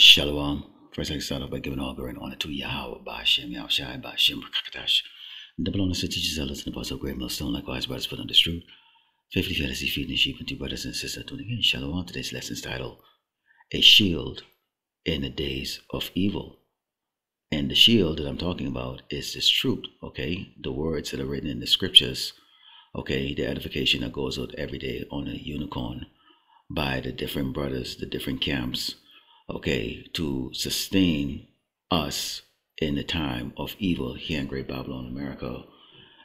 Shalom. First, I start off by giving all glory and honor to Yahweh, Ba'ashem, Yahushai, Ba'ashem, Rakakadash. Double honor to teachers, elders, and apostles of Great Millstone, likewise, brothers put on this truth. Faithfully, fearlessly feeding the sheep, and to brothers and sisters tuning in. Shalom. Today's lesson is titled, A Shield in the Days of Evil. And the shield that I'm talking about is this truth, okay? The words that are written in the scriptures, okay? The edification that goes out every day on a unicorn by the different brothers, the different camps, okay, to sustain us in the time of evil here in Great Babylon, America,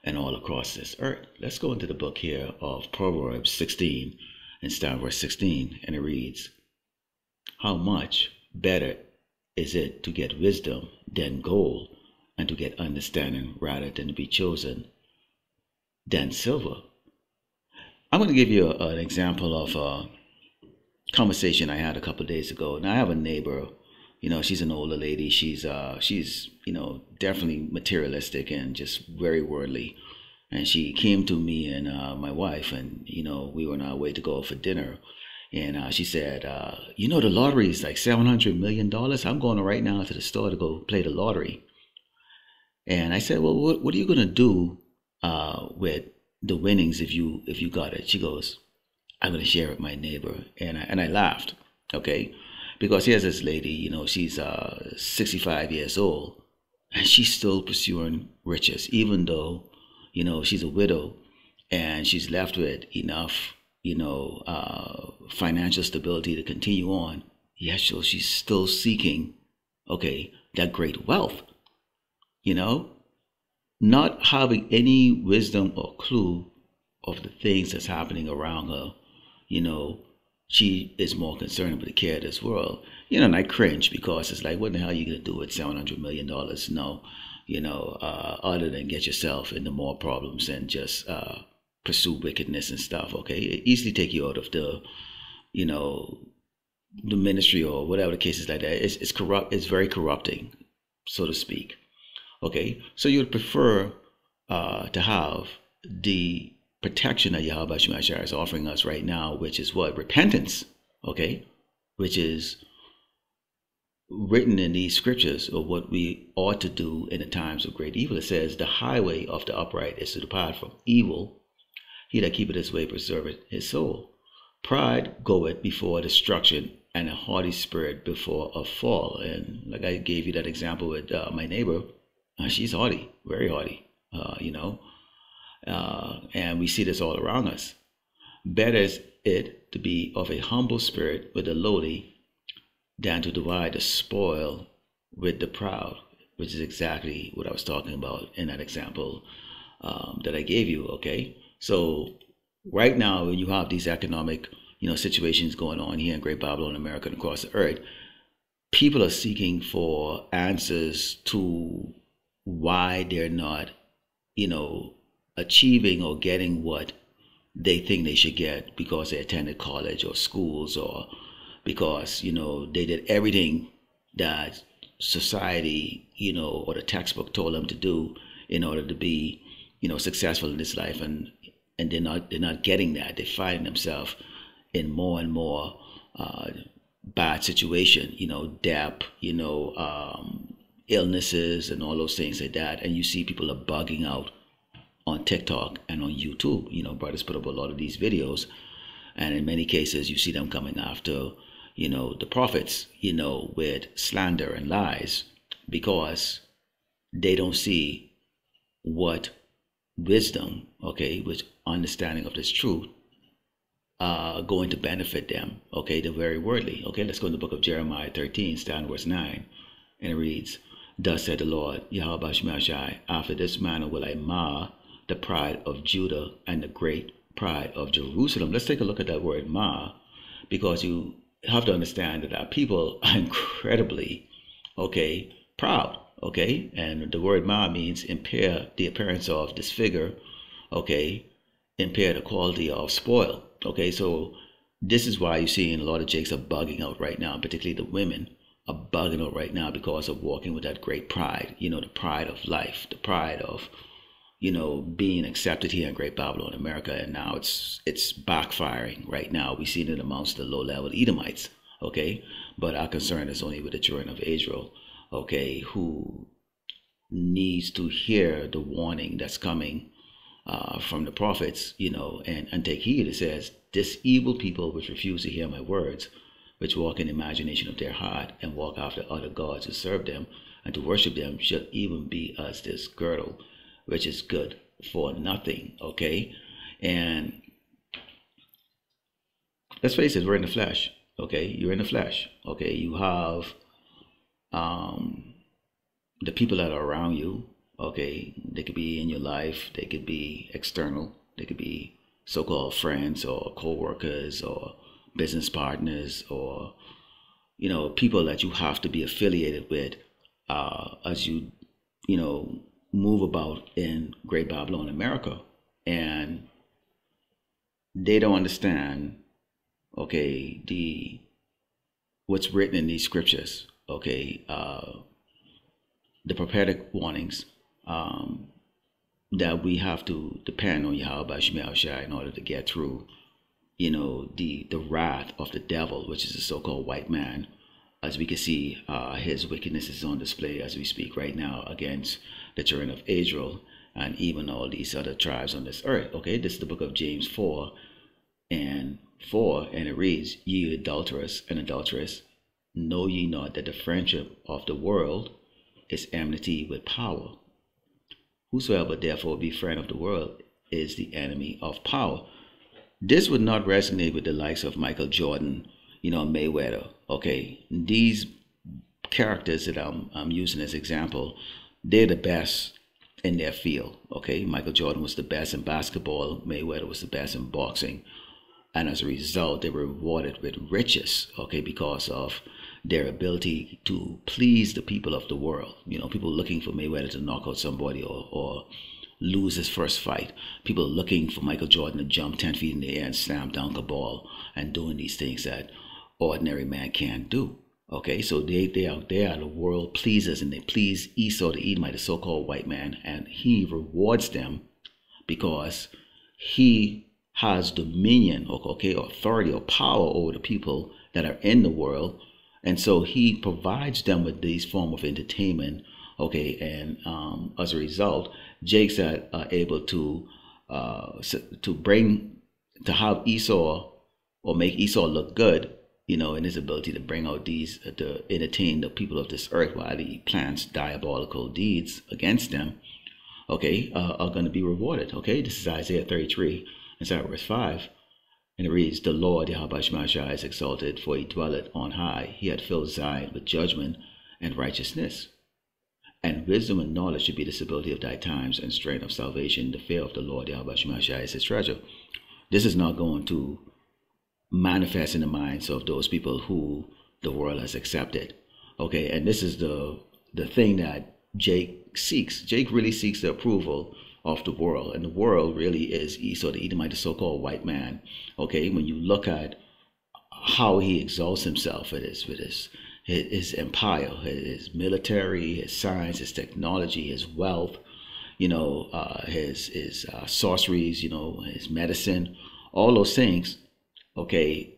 and all across this earth. Let's go into the book here of Proverbs 16 and start verse 16, and it reads, How much better is it to get wisdom than gold, and to get understanding rather than to be chosen than silver? I'm going to give you an example of a conversation I had a couple of days ago. Now I have a neighbor, she's an older lady. She's definitely materialistic and just very worldly. And she came to me and my wife, and we were on our way to go for dinner. And she said, the lottery is like $700 million. I'm going right now to the store to go play the lottery. And I said, well, what are you going to do with the winnings if you got it? She goes, I'm going to share it with my neighbor. And I laughed, okay? Because here's this lady, she's 65 years old, and she's still pursuing riches, even though, she's a widow and she's left with enough, financial stability to continue on. Yes, so she's still seeking, okay, that great wealth, not having any wisdom or clue of the things that's happening around her. She is more concerned with the care of this world. And I cringe because it's like, what the hell are you going to do with $700 million? No, other than get yourself into more problems and just pursue wickedness and stuff, okay? It easily take you out of the ministry or whatever the case is like that. It's corrupt. It's very corrupting, so to speak, okay? So you would prefer to have the protection that Yahweh Shemashar is offering us right now, which is what? Repentance, okay? Which is written in these scriptures of what we ought to do in the times of great evil. It says, the highway of the upright is to depart from evil. He that keepeth his way preserveth his soul. Pride goeth before destruction, and a haughty spirit before a fall. And like I gave you that example with my neighbor, she's haughty, very haughty, and we see this all around us. Better is it to be of a humble spirit with the lowly than to divide the spoil with the proud, which is exactly what I was talking about in that example that I gave you, okay? So right now, when you have these economic, situations going on here in Great Babylon, America, and across the earth, people are seeking for answers to why they're not, achieving or getting what they think they should get because they attended college or schools, or because they did everything that society or the textbook told them to do in order to be successful in this life, and they're not getting that. They find themselves in more and more bad situation, debt, illnesses and all those things like that. And you see people are bugging out on TikTok and on YouTube. Brothers put up a lot of these videos, and in many cases you see them coming after, the prophets, with slander and lies, because they don't see what wisdom, okay, with understanding of this truth, going to benefit them, okay? They're very worldly, okay? Let's go in the book of Jeremiah 13, starting verse 9, and it reads, Thus said the Lord, Yahweh Shemashai, after this manner will I mar the pride of Judah and the great pride of Jerusalem. Let's take a look at that word mar, because you have to understand that our people are incredibly, okay, proud, okay? And the word mar means impair the appearance of, disfigure, okay, impair the quality of, spoil, okay? So this is why you're seeing a lot of jakes are bugging out right now, particularly the women are bugging out right now because of walking with that great pride, the pride of life, the pride of, being accepted here in Great Babylon, America. And now it's backfiring right now. We see it amongst the low-level Edomites, okay? But our concern is only with the children of Israel, okay, who needs to hear the warning that's coming from the prophets, and take heed. It says, this evil people which refuse to hear my words, which walk in the imagination of their heart, and walk after other gods to serve them and to worship them, shall even be as this girdle, which is good for nothing, okay? And let's face it, we're in the flesh, okay? You're in the flesh, okay? You have the people that are around you, okay? They could be in your life, they could be external, they could be so-called friends or co-workers or business partners, or people that you have to be affiliated with as you move about in Great Babylon, America. And they don't understand, okay, what's written in these scriptures, okay, the prophetic warnings, that we have to depend on Yahweh Shema Shai in order to get through the wrath of the devil, which is the so-called white man. As we can see, his wickedness is on display as we speak right now against the children of Israel and even all these other tribes on this earth. Okay, this is the book of James 4 and 4, and it reads, ye adulterers and adulteress, know ye not that the friendship of the world is enmity with power? Whosoever therefore be friend of the world is the enemy of power. This would not resonate with the likes of Michael Jordan, Mayweather. Okay, these characters that I'm using as example, they're the best in their field. Okay, Michael Jordan was the best in basketball. Mayweather was the best in boxing, and as a result, they were rewarded with riches. Okay, because of their ability to please the people of the world. People looking for Mayweather to knock out somebody or lose his first fight. People looking for Michael Jordan to jump 10 feet in the air and slam dunk a ball and doing these things that ordinary man can't do. Okay, so they are the world pleasers, and they please Esau the Edomite, the so-called white man, and he rewards them because he has dominion, okay, authority or power over the people that are in the world. And so he provides them with these form of entertainment, okay, and as a result, Jakes are able to have Esau, or make Esau look good, in his ability to bring out these, to entertain the people of this earth while he plans diabolical deeds against them, okay, are going to be rewarded. Okay, this is Isaiah 33, and start verse 5. And it reads, the Lord Yahweh Shema Shai is exalted, for he dwelleth on high. He had filled Zion with judgment and righteousness. And wisdom and knowledge should be the stability of thy times, and strength of salvation. The fear of the Lord Yahweh Shema Shai is his treasure. This is not going to manifest in the minds of those people who the world has accepted. Okay, and this is the thing that Jake seeks. Jake really seeks the approval of the world, and the world really is Esau the Edomite, the so-called white man. Okay, when you look at how he exalts himself with his empire, his military, his science, his technology, his wealth, his sorceries, his medicine, all those things, okay,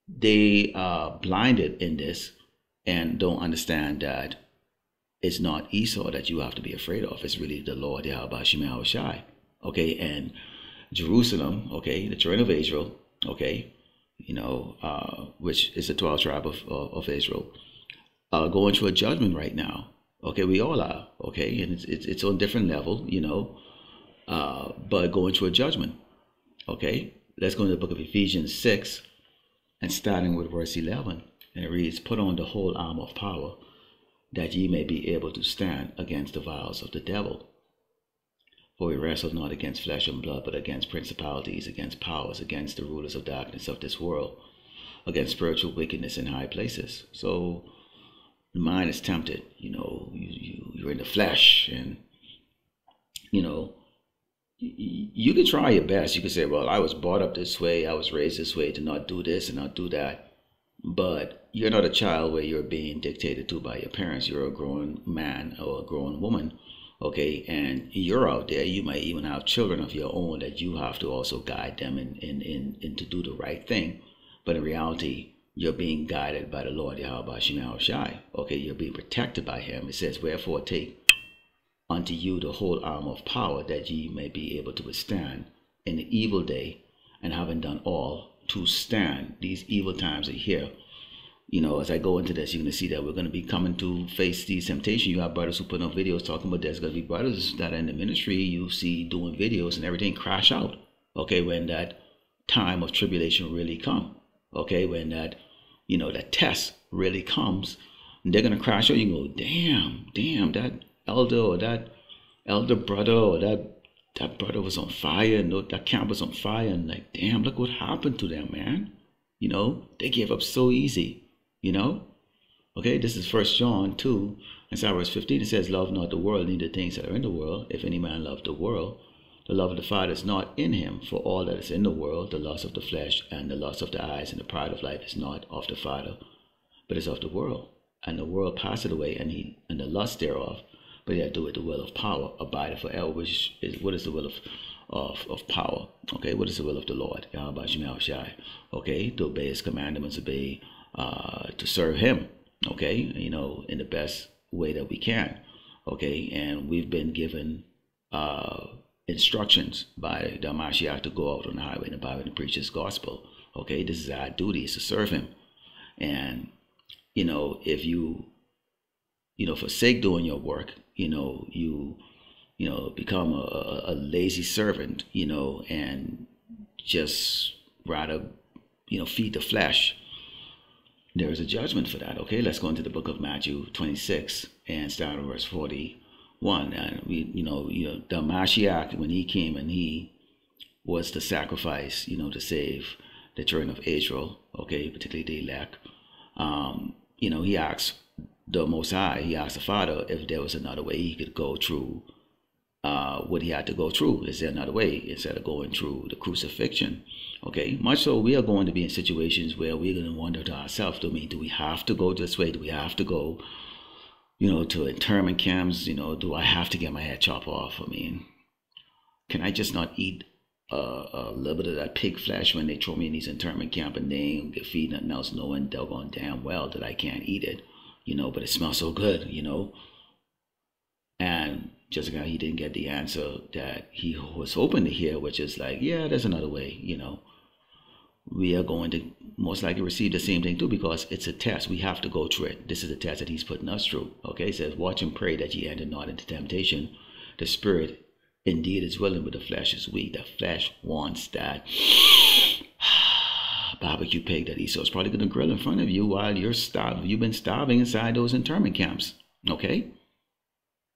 they are blinded in this and don't understand that it's not Esau that you have to be afraid of. It's really the Lord Yahweh Shema Shai. Okay, and Jerusalem, okay, the children of Israel, okay, which is the 12th tribe of Israel, going through a judgment right now. Okay, we all are, okay, and it's on a different level, but going through a judgment. Okay, let's go into the book of Ephesians 6, and starting with verse 11, and it reads, put on the whole armor of power, that ye may be able to stand against the wiles of the devil. For we wrestle not against flesh and blood, but against principalities, against powers, against the rulers of darkness of this world, against spiritual wickedness in high places. So the mind is tempted, you're in the flesh, and you can try your best. You can say, well, I was brought up this way, I was raised this way, to not do this and not do that. But you're not a child where you're being dictated to by your parents. You're a grown man or a grown woman, okay? And you're out there. You might even have children of your own that you have to also guide them in to do the right thing. But in reality, you're being guided by the Lord Yahweh Shema Shai. Okay, you're being protected by him. It says, wherefore take unto you the whole arm of power, that ye may be able to withstand in the evil day, and having done all, to stand. These evil times are here. You know, as I go into this, you're going to see that we're going to be coming to face these temptations. You have brothers who put on videos talking about there's going to be brothers that are in the ministry you see doing videos and everything crash out. Okay, when that time of tribulation really come. Okay, when that, you know, that test really comes, they're going to crash out. You go, damn, that elder or that elder brother or that brother was on fire, and that camp was on fire, and like, damn, look what happened to them, man. You know, they gave up so easy. You know, okay, this is 1 John 2, and verse 15. It says, love not the world, neither things that are in the world. If any man love the world, the love of the Father is not in him. For all that is in the world, the lust of the flesh and the lust of the eyes and the pride of life, is not of the Father, but is of the world. And the world passeth away, and the lust thereof, but he that doeth the will of power abideth forever. Which is, what is the will of power? Okay, what is the will of the Lord? Yahweh Shema Shai. Okay, to obey his commandments, obey, to serve him. Okay, you know, in the best way that we can. Okay, and we've been given instructions by the Mashiach to go out on the highway and the byway and preach his gospel. Okay, this is our duty, is to serve him. And you know, if you forsake doing your work, you become a lazy servant, and just rather, feed the flesh, there is a judgment for that. Okay, let's go into the book of Matthew 26 and start at verse 41. And the Mashiach, when he came and he was the sacrifice, to save the children of Israel, okay, particularly the elect, he asked the Most High, he asked the Father if there was another way he could go through what he had to go through. Is there another way instead of going through the crucifixion? Okay, much so we are going to be in situations where we're going to wonder to ourselves, do we have to go this way? Do we have to go, to internment camps? Do I have to get my head chopped off? I mean, can I just not eat a little bit of that pig flesh when they throw me in these internment camp and they ain't get feed nothing else, knowing doggone damn well that I can't eat it, but it smells so good, And Jessica, he didn't get the answer that he was hoping to hear, which is like, yeah, there's another way, We are going to most likely receive the same thing too, because it's a test. We have to go through it. This is a test that he's putting us through. Okay, it says, watch and pray that ye enter not into temptation. The spirit indeed is willing, but the flesh is weak. The flesh wants that barbecue pig that Esau's probably going to grill in front of you while you're starving. You've been starving inside those internment camps. Okay,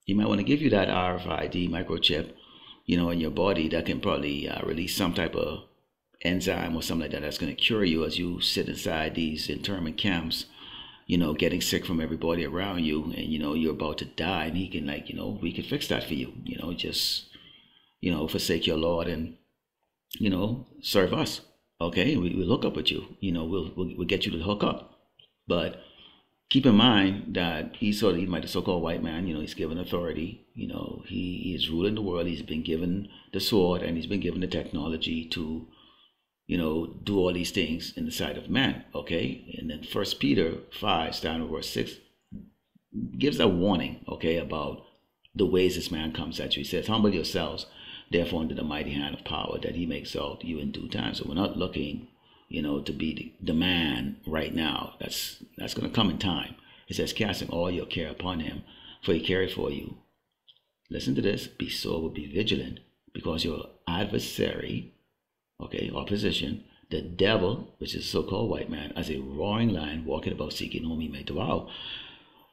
he might want to give you that RFID microchip, in your body that can probably release some type of enzyme or something like that that's going to cure you as you sit inside these internment camps, getting sick from everybody around you, and you're about to die, and he can we can fix that for you, just forsake your Lord and serve us. Okay, we'll hook up with you, we'll get you to hook up. But keep in mind that he's the so-called white man, he's given authority, he is ruling the world. He's been given the sword, and he's been given the technology to do all these things in the sight of man. Okay, and then 1 Peter 5 starting with verse 6 gives a warning, okay, about the ways this man comes at you. He says, humble yourselves therefore under the mighty hand of power, that he may exalt you in due time. So we're not looking to be the man right now. That's going to come in time. It says, casting all your care upon him, for he careth for you. Listen to this. Be sober, be vigilant, because your adversary, okay, opposition, the devil, which is a so-called white man, as a roaring lion, walking about seeking whom he may devour.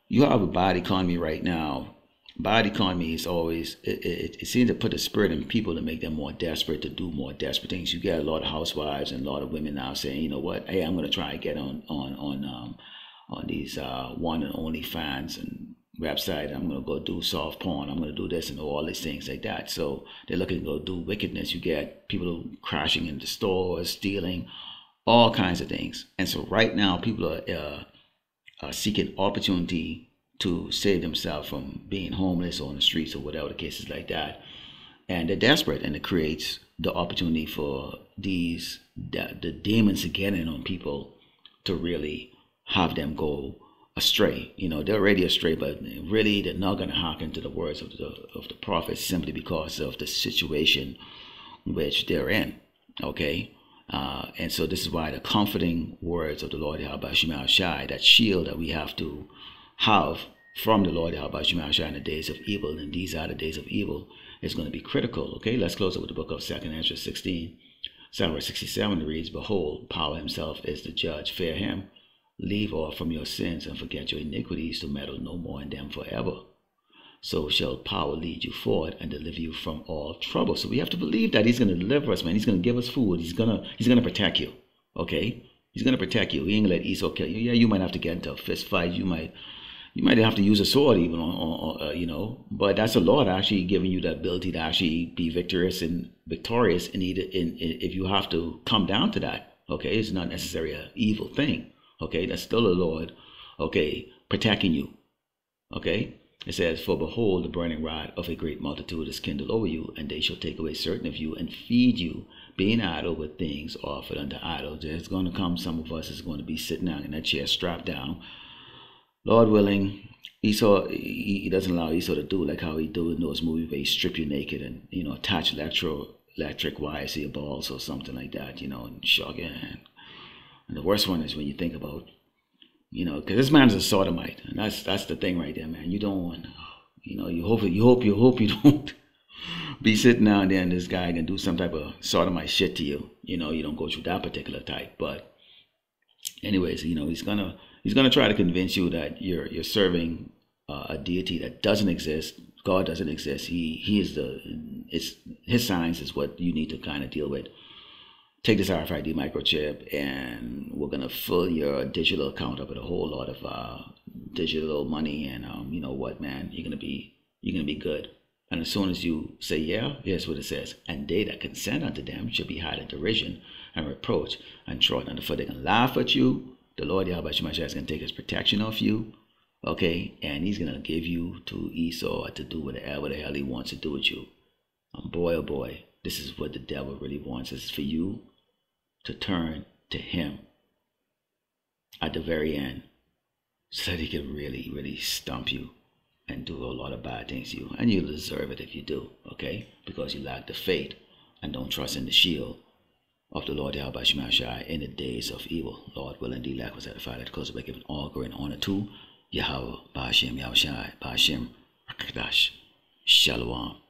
You have a bad economy right now. Bad economy is always, it seems to put a spirit in people to make them more desperate, to do more desperate things. You get a lot of housewives and a lot of women now saying, you know what, hey, I'm going to try and get on these one and only fans and website. I'm going to go do soft porn. I'm going to do this and all these things like that. So they're looking to go do wickedness. You get people crashing into stores, stealing, all kinds of things. And so right now people are seeking opportunity to save themselves from being homeless or on the streets or whatever the case is like that. And they're desperate, and it creates the opportunity for the demons to get in on people to really have them go astray. They're already astray, but really they're not going to hearken to the words of the prophets simply because of the situation which they're in. Okay. And so this is why the comforting words of the Lord Yahweh Shai, that shield that we have to have from the Lord Yahweh Shai in the days of evil, and these are the days of evil, is going to be critical. Okay, let's close up with the book of 2nd Ezra 16. Psalm 67 reads, "Behold, power himself is the judge. Fear him. Leave off from your sins and forget your iniquities, to meddle no more in them forever. So shall power lead you forward and deliver you from all trouble." So we have to believe that he's going to deliver us, man. He's going to give us food. He's going to protect you. Okay? He's going to protect you. He ain't going to let Esau kill you. Yeah, you might have to get into a fist fight. You might have to use a sword even but that's the Lord actually giving you the ability to actually be victorious in if you have to come down to that. Okay? It's not necessarily an evil thing. Okay? That's still the Lord, okay, protecting you. Okay? It says, "For behold, the burning rod of a great multitude is kindled over you, and they shall take away certain of you and feed you, being idle with things offered unto idols." There's going to come some of us is going to be sitting down in that chair strapped down. Lord willing, Esau, he doesn't allow Esau to do like how he do in those movies where he strip you naked and, attach electric wires to your balls or something like that, and shock you. And the worst one is when you think about, because this man is a sodomite, and that's the thing right there, man. You don't want, you hope you don't be sitting down there and this guy can do some type of sodomite shit to you. You don't go through that particular type. But anyways, he's gonna try to convince you that you're serving a deity that doesn't exist. God doesn't exist. He is his signs is what you need to kind of deal with. Take this RFID microchip, and we're gonna fill your digital account up with a whole lot of digital money, and you know what, man, you're gonna be good. And as soon as you say yeah, here's what it says: "And they that consent unto them shall be hid in derision and reproach and trodden underfoot." They're gonna laugh at you. The Lord Yahweh Shai is gonna take his protection off you, okay, and he's gonna give you to Esau to do whatever the hell he wants to do with you. And boy, oh boy, this is what the devil really wants, is for you to turn to him at the very end, so that he can really, really stump you and do a lot of bad things to you. And you'll deserve it if you do, okay? Because you lack the faith and don't trust in the shield of the Lord Yahweh Shai in the days of evil. Lord will indeed lack was edified at the close of by giving all glory and honor to Yahweh, Ba'ashem, Yahushai, Ba'ashem, Rakadash, Shalom.